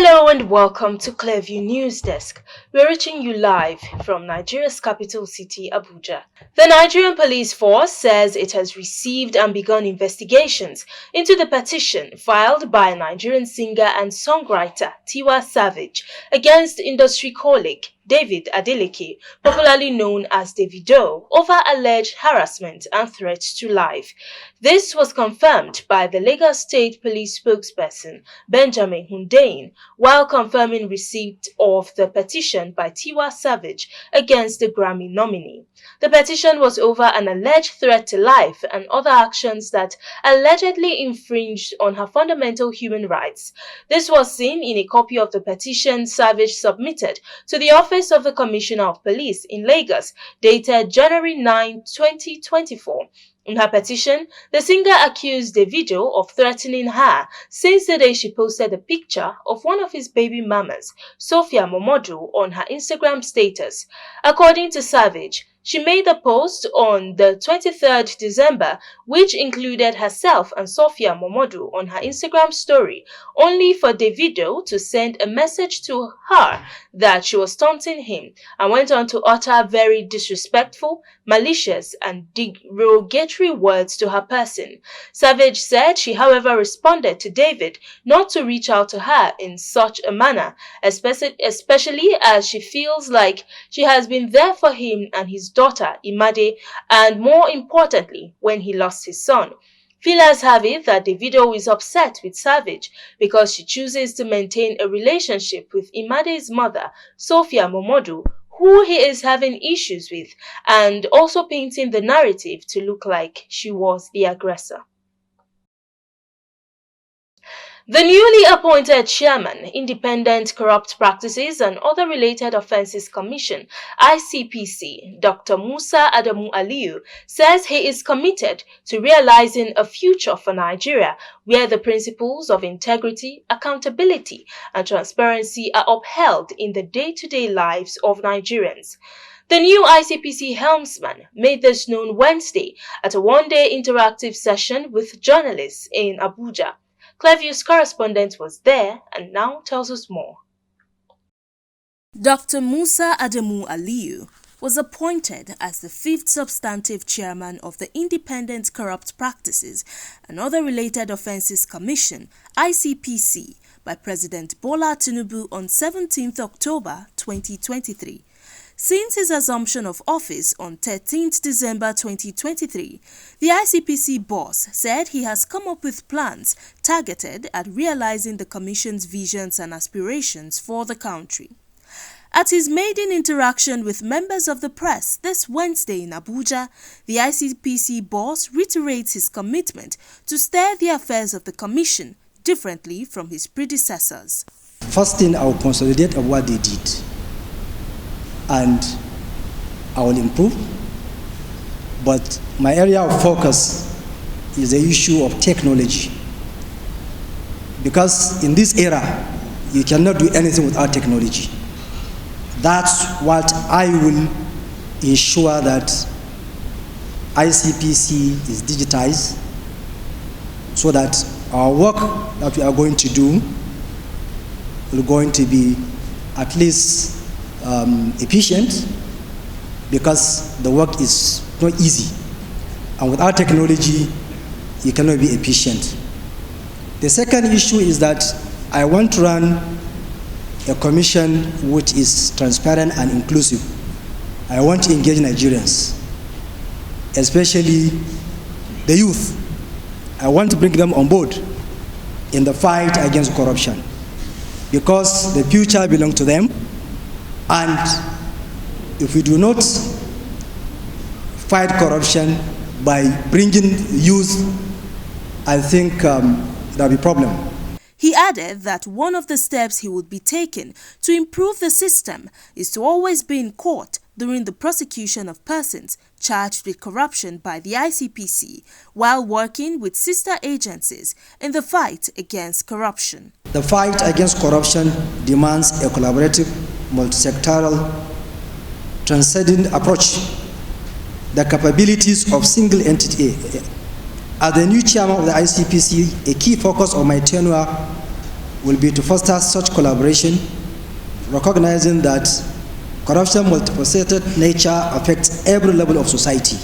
Hello and welcome to Clearview News Desk. We're reaching you live from Nigeria's capital city, Abuja. The Nigerian Police Force says it has received and begun investigations into the petition filed by Nigerian singer and songwriter TIWA Savage against industry colleague David Adeleke, popularly known as Davido, over alleged harassment and threats to life. This was confirmed by the Lagos State Police spokesperson Benjamin Hundeyin while confirming receipt of the petition by TIWA Savage against the Grammy nominee. The petition was over an alleged threat to life and other actions that allegedly infringed on her fundamental human rights. This was seen in a copy of the petition Savage submitted to the Office of the Commissioner of Police in Lagos, dated January 9, 2024. In her petition, the singer accused Davido of threatening her since the day she posted a picture of one of his baby mamas, Sophia Momodu, on her Instagram status. According to Savage, she made the post on the 23rd December, which included herself and Sophia Momodu on her Instagram story, only for Davido to send a message to her that she was taunting him, and went on to utter very disrespectful, malicious, and derogatory words to her person. Savage said she, however, responded to David not to reach out to her in such a manner, especially as she feels like she has been there for him and his daughter Imade, and more importantly, when he lost his son. Feelers have it that Davido is upset with Savage because she chooses to maintain a relationship with Imade's mother, Sophia Momodu, who he is having issues with, and also painting the narrative to look like she was the aggressor. The newly appointed Chairman, Independent Corrupt Practices and Other Related Offences Commission, ICPC, Dr. Musa Adamu Aliyu, says he is committed to realizing a future for Nigeria where the principles of integrity, accountability, and transparency are upheld in the day-to-day lives of Nigerians. The new ICPC helmsman made this known Wednesday at a one-day interactive session with journalists in Abuja. Clearview's correspondent was there and now tells us more. Dr. Musa Adamu Aliyu was appointed as the fifth substantive chairman of the Independent Corrupt Practices and Other Related Offences Commission, ICPC, by President Bola Tinubu on 17th October 2023. Since his assumption of office on 13th December 2023, the ICPC boss said he has come up with plans targeted at realizing the Commission's visions and aspirations for the country. At his maiden interaction with members of the press this Wednesday in Abuja, the ICPC boss reiterates his commitment to steer the affairs of the Commission differently from his predecessors. First thing, I will consolidate of what they did, and I will improve. But my area of focus is the issue of technology. Because in this era, you cannot do anything without technology. That's what I will ensure, that ICPC is digitized so that our work that we are going to do is going to be at least efficient, because the work is not easy, and without technology you cannot be efficient. The second issue is that I want to run a commission which is transparent and inclusive. I want to engage Nigerians, especially the youth. I want to bring them on board in the fight against corruption, because the future belongs to them. And if we do not fight corruption by bringing youth, I think there'll be a problem. He added that one of the steps he would be taking to improve the system is to always be in court during the prosecution of persons charged with corruption by the ICPC, while working with sister agencies in the fight against corruption. The fight against corruption demands a collaborative, multi-sectoral, transcendent approach. The capabilities of single entity. As the new chairman of the ICPC, a key focus of my tenure will be to foster such collaboration, recognizing that corruption's multifaceted nature affects every level of society.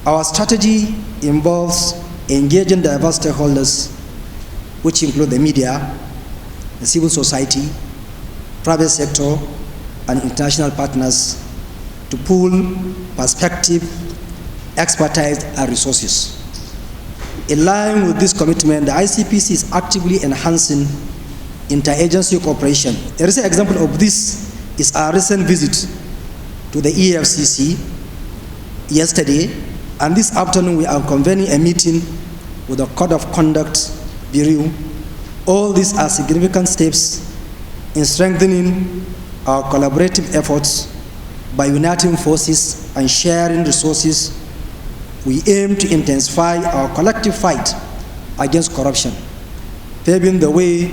Our strategy involves engaging diverse stakeholders, which include the media, the civil society, private sector, and international partners to pool perspective, expertise, and resources. In line with this commitment, the ICPC is actively enhancing interagency cooperation. A recent example of this is our recent visit to the EFCC yesterday, and this afternoon we are convening a meeting with the Code of Conduct Bureau. All these are significant steps in strengthening our collaborative efforts. By uniting forces and sharing resources, we aim to intensify our collective fight against corruption, paving the way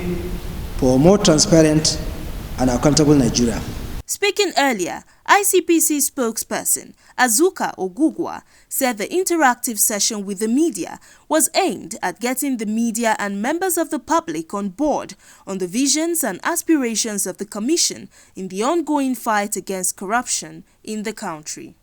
for a more transparent and accountable Nigeria. Speaking earlier, ICPC spokesperson Azuka Ogugwa said the interactive session with the media was aimed at getting the media and members of the public on board on the visions and aspirations of the Commission in the ongoing fight against corruption in the country.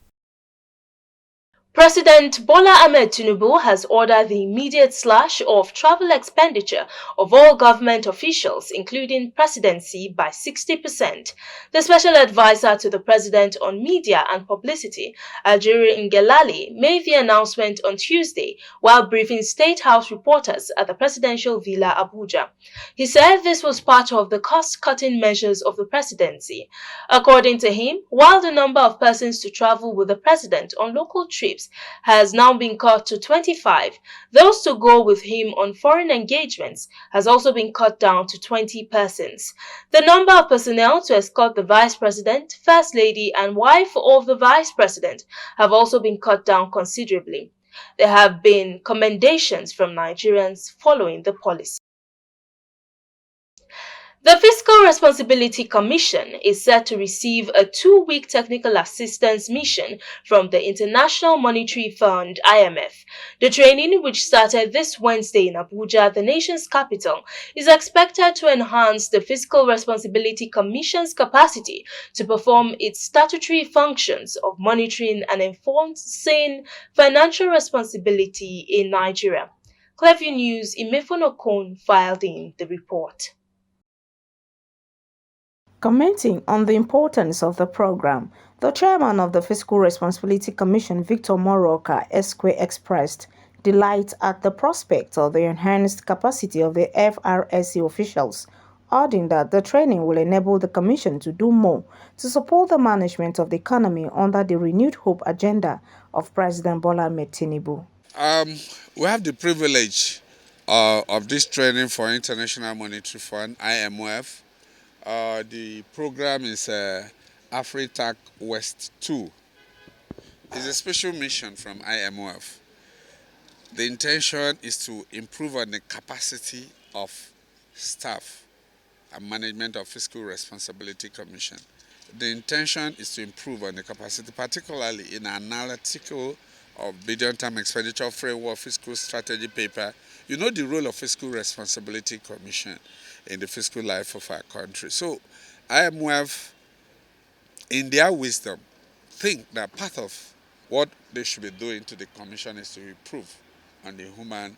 President Bola Ahmed Tinubu has ordered the immediate slash of travel expenditure of all government officials, including presidency, by 60%. The special advisor to the president on media and publicity, Ajuri Ngelale, made the announcement on Tuesday while briefing State House reporters at the presidential villa Abuja. He said this was part of the cost-cutting measures of the presidency. According to him, while the number of persons to travel with the president on local trips has now been cut to 25. Those to go with him on foreign engagements has also been cut down to 20 persons. The number of personnel to escort the Vice President, First Lady, and wife of the Vice President have also been cut down considerably. There have been commendations from Nigerians following the policy. The Fiscal Responsibility Commission is set to receive a 2-week technical assistance mission from the International Monetary Fund (IMF). The training, which started this Wednesday in Abuja, the nation's capital, is expected to enhance the Fiscal Responsibility Commission's capacity to perform its statutory functions of monitoring and enforcing financial responsibility in Nigeria. Clearview News' Imefon Okon filed in the report. Commenting on the importance of the program, the chairman of the Fiscal Responsibility Commission, Victor Moroka Esque, expressed delight at the prospect of the enhanced capacity of the FRSC officials, adding that the training will enable the Commission to do more to support the management of the economy under the renewed hope agenda of President Bola Ahmed Tinubu. We have the privilege of this training for International Monetary Fund, IMF. The program is AfriTac West 2. It's a special mission from IMF. The intention is to improve on the capacity of staff and management of Fiscal Responsibility Commission. The intention is to improve on the capacity, particularly in analytical of medium-term expenditure framework fiscal strategy paper. You know the role of Fiscal Responsibility Commission in the fiscal life of our country. So IMF, in their wisdom, think that part of what they should be doing to the Commission is to improve on the human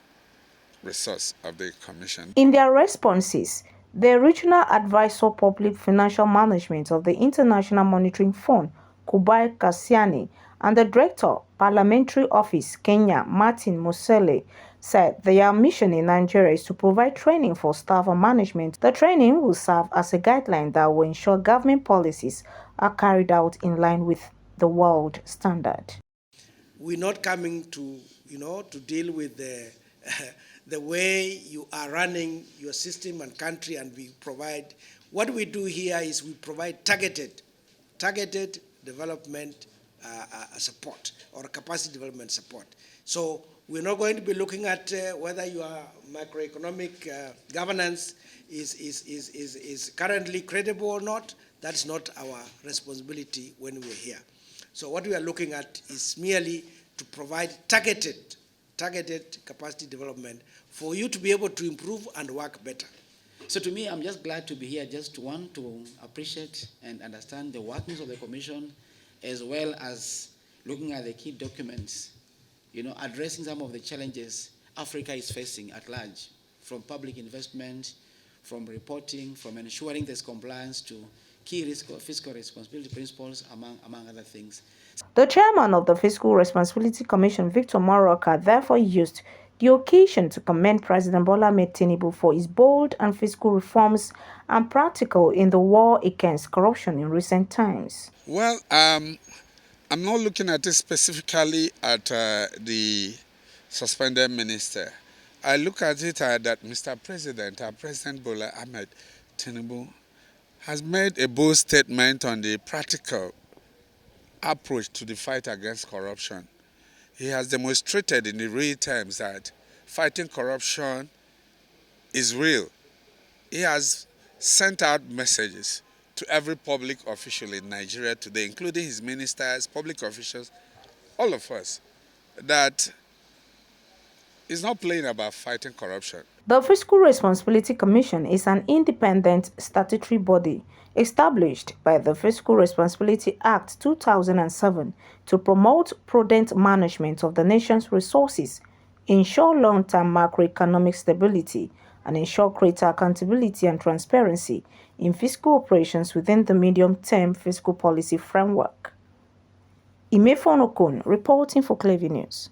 resource of the Commission. In their responses, the Regional Advisor Public Financial Management of the International Monetary Fund, Kubai Kasiani, and the Director, Parliamentary Office, Kenya, Martin Musele, said their mission in Nigeria is to provide training for staff and management. The training will serve as a guideline that will ensure government policies are carried out in line with the world standard. We're not coming to, to deal with the way you are running your system and country, and we provide. What we do here is we provide targeted development support or capacity development support. So we're not going to be looking at whether your macroeconomic governance is currently credible or not. That's not our responsibility when we're here. So what we are looking at is merely to provide targeted capacity development for you to be able to improve and work better. So to me, I'm just glad to be here, just want to appreciate and understand the workings of the Commission, as well as looking at the key documents, addressing some of the challenges Africa is facing at large, from public investment, from reporting, from ensuring there's compliance to key fiscal responsibility principles, among other things. The chairman of the Fiscal Responsibility Commission, Victor Maroka, therefore used the occasion to commend President Bola Ahmed Tinubu for his bold and fiscal reforms and practical in the war against corruption in recent times. Well, I'm not looking at it specifically at the suspended minister. I look at it that Mr. President, President Bola Ahmed Tinubu, has made a bold statement on the practical approach to the fight against corruption. He has demonstrated in the real terms that fighting corruption is real. He has sent out messages to every public official in Nigeria today, including his ministers, public officials, all of us, that he's not playing about fighting corruption. The Fiscal Responsibility Commission is an independent statutory body established by the Fiscal Responsibility Act 2007 to promote prudent management of the nation's resources, ensure long-term macroeconomic stability, and ensure greater accountability and transparency in fiscal operations within the medium-term fiscal policy framework. Imefon Okon, reporting for Clever News.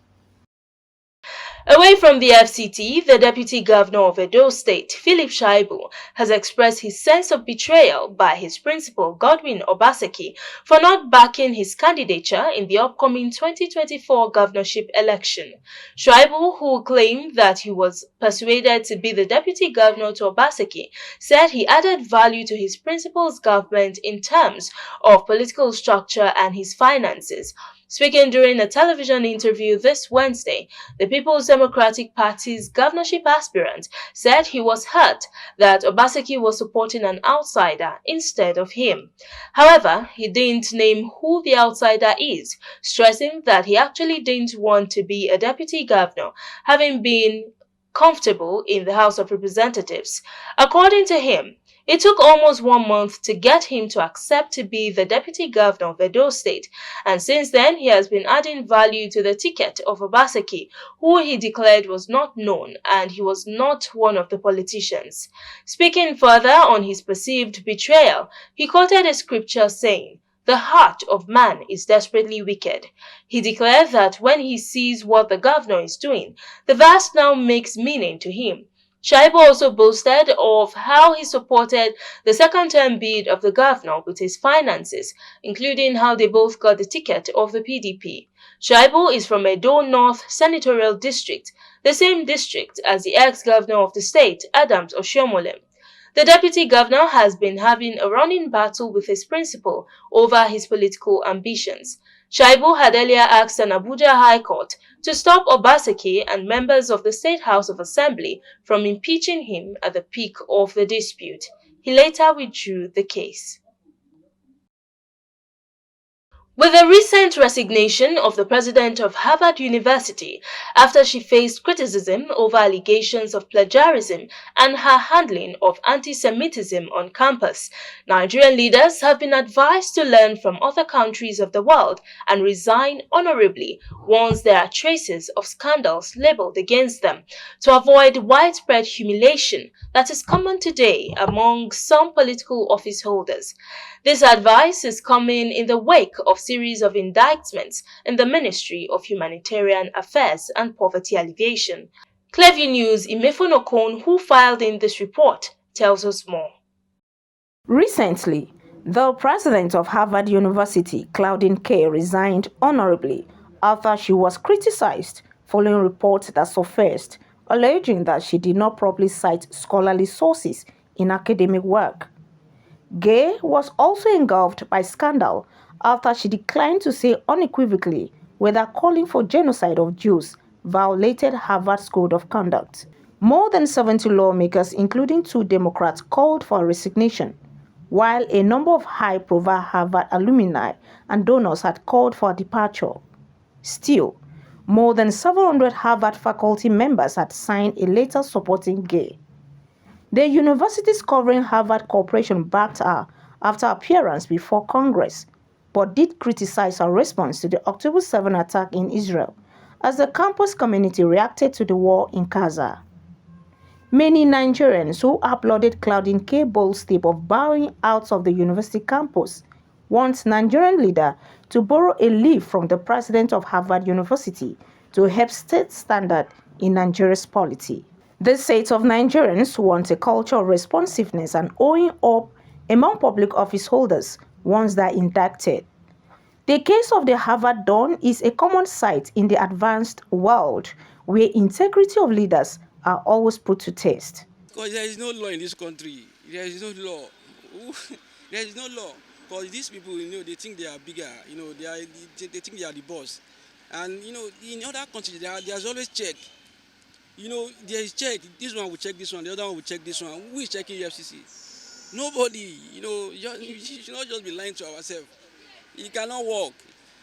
Away from the FCT, the Deputy Governor of Edo State, Philip Shaibu, has expressed his sense of betrayal by his principal, Godwin Obaseki, for not backing his candidature in the upcoming 2024 governorship election. Shaibu, who claimed that he was persuaded to be the Deputy Governor to Obaseki, said he added value to his principal's government in terms of political structure and his finances. Speaking during a television interview this Wednesday, the People's Democratic Party's governorship aspirant said he was hurt that Obaseki was supporting an outsider instead of him. However, he didn't name who the outsider is, stressing that he actually didn't want to be a deputy governor, having been comfortable in the House of Representatives. According to him, it took almost 1 month to get him to accept to be the Deputy Governor of Edo State, and since then he has been adding value to the ticket of Obaseki, who he declared was not known and he was not one of the politicians. Speaking further on his perceived betrayal, he quoted a scripture saying, "The heart of man is desperately wicked." He declared that when he sees what the governor is doing, the verse now makes meaning to him. Shaibu also boasted of how he supported the second-term bid of the governor with his finances, including how they both got the ticket of the PDP. Shaibu is from Edo North Senatorial District, the same district as the ex-governor of the state, Adams Oshiomhole. The deputy governor has been having a running battle with his principal over his political ambitions. Shaibu had earlier asked an Abuja High Court to stop Obaseki and members of the State House of Assembly from impeaching him at the peak of the dispute. He later withdrew the case. With the recent resignation of the president of Harvard University after she faced criticism over allegations of plagiarism and her handling of anti-Semitism on campus, Nigerian leaders have been advised to learn from other countries of the world and resign honorably once there are traces of scandals labeled against them, to avoid widespread humiliation that is common today among some political office holders. This advice is coming in the wake of series of indictments in the Ministry of Humanitarian Affairs and Poverty Alleviation. Clever News' Imefon Okon, who filed in this report, tells us more. Recently, the president of Harvard University, Claudine Kay, resigned honorably after she was criticized following reports that surfaced alleging that she did not properly cite scholarly sources in academic work. Gay was also engulfed by scandal after she declined to say unequivocally whether calling for genocide of Jews violated Harvard's code of conduct. More than 70 lawmakers, including 2 Democrats, called for resignation, while a number of high-profile Harvard alumni and donors had called for departure. Still, more than 700 Harvard faculty members had signed a letter supporting Gay. The universities covering Harvard Corporation backed her after appearance before Congress, but did criticize her response to the October 7 attack in Israel as the campus community reacted to the war in Gaza. Many Nigerians who uploaded Claudine K. Bowles' tape of bowing out of the university campus want Nigerian leader to borrow a leaf from the president of Harvard University to help state standard in Nigeria's polity. This set of Nigerians want a culture of responsiveness and owing up among public office holders once they are indicted. The case of the Harvard Dawn is a common sight in the advanced world where integrity of leaders are always put to test. Because there is no law in this country. There is no law. There is no law. Because these people, they think they are bigger. They think they are the boss. And, in other countries, there's always check. There is check. This one will check this one. The other one will check this one. Who is checking FCC? Nobody. You should not just be lying to ourselves. It cannot work.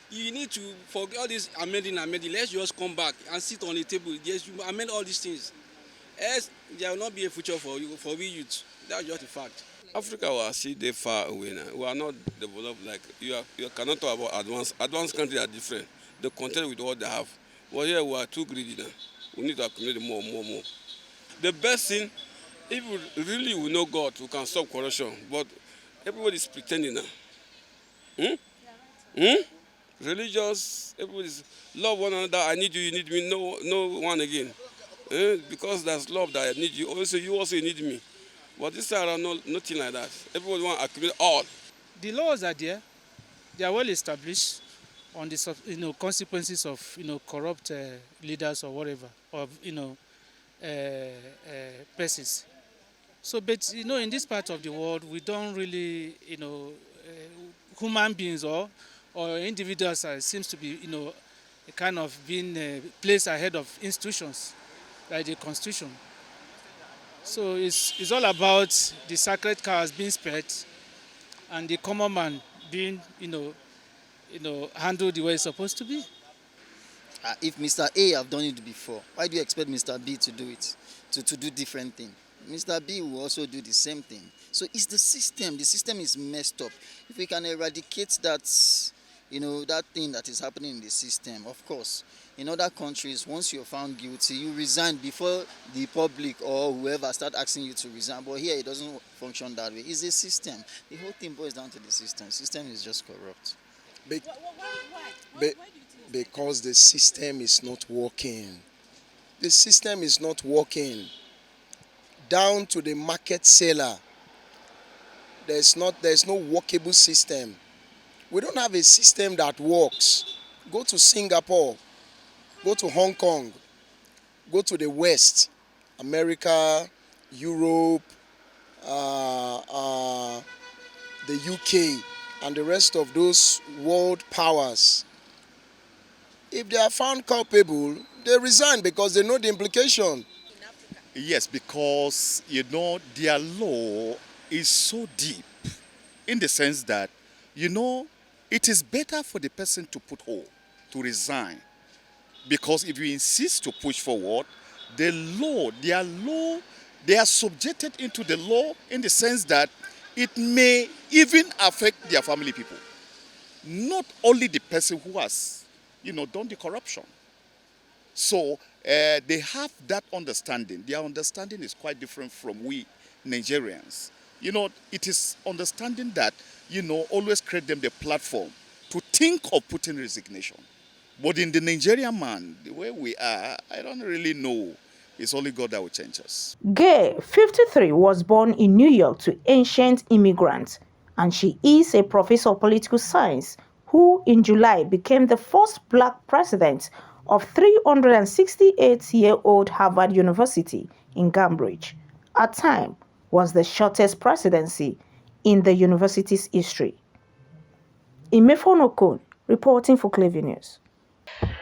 You need to forget all this amending. Let's just come back and sit on the table. Yes, you amend all these things. Else, there will not be a future for we youth. That's just a fact. Africa will see they far away now. We are not developed like you cannot talk about advanced. Advanced countries are different. They content with what they have. Well, here we are too greedy now. We need to accumulate more. The best thing, if we really will know God, we can stop corruption. But everybody is pretending now. Religious, everybody's love one another. I need you, you need me. No one again. Because there's love that I need you. Also, you also need me. But this time, nothing like that. Everybody want to accumulate all. The laws are there. They are well established on the consequences of corrupt leaders or whatever, or persons. So, but in this part of the world, we don't really human beings or individuals seems to be kind of being placed ahead of institutions like the Constitution. So it's all about the sacred cows being spared and the common man being handled the way it's supposed to be. If Mr. A have done it before, why do you expect Mr. B to do it, to do different thing? Mr. B will also do the same thing. So it's the system. The system is messed up. If we can eradicate that, that thing that is happening in the system, of course, in other countries, once you're found guilty, you resign before the public or whoever start asking you to resign. But here, it doesn't function that way. It's a system. The whole thing boils down to the system. The system is just corrupt. Because the system is not working. The system is not working. Down to the market seller, there's no workable system. We don't have a system that works. Go to Singapore, go to Hong Kong, go to the West, America, Europe, the UK, and the rest of those world powers. If they are found culpable, they resign because they know the implication. Yes, because, their law is so deep in the sense that, it is better for the person to put hold, to resign. Because if you insist to push forward, their law, they are subjected into the law in the sense that it may even affect their family people. Not only the person who has, done the corruption. So they have that understanding. Their understanding is quite different from we Nigerians. It is understanding that, always create them the platform to think of putting resignation. But in the Nigerian man, the way we are, I don't really know. It's only God that will change us. Gay, 53, was born in New York to ancient immigrants, and she is a professor of political science who in July became the first black president of 368-year-old Harvard University in Cambridge. At time was the shortest presidency in the university's history. Imefon reporting for Clearview News.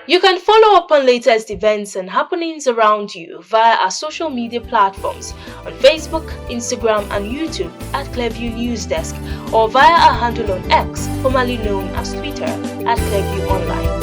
You can follow up on latest events and happenings around you via our social media platforms on Facebook, Instagram, and YouTube at Clearview News Desk, or via our handle on X, formerly known as Twitter, at Clearview Online.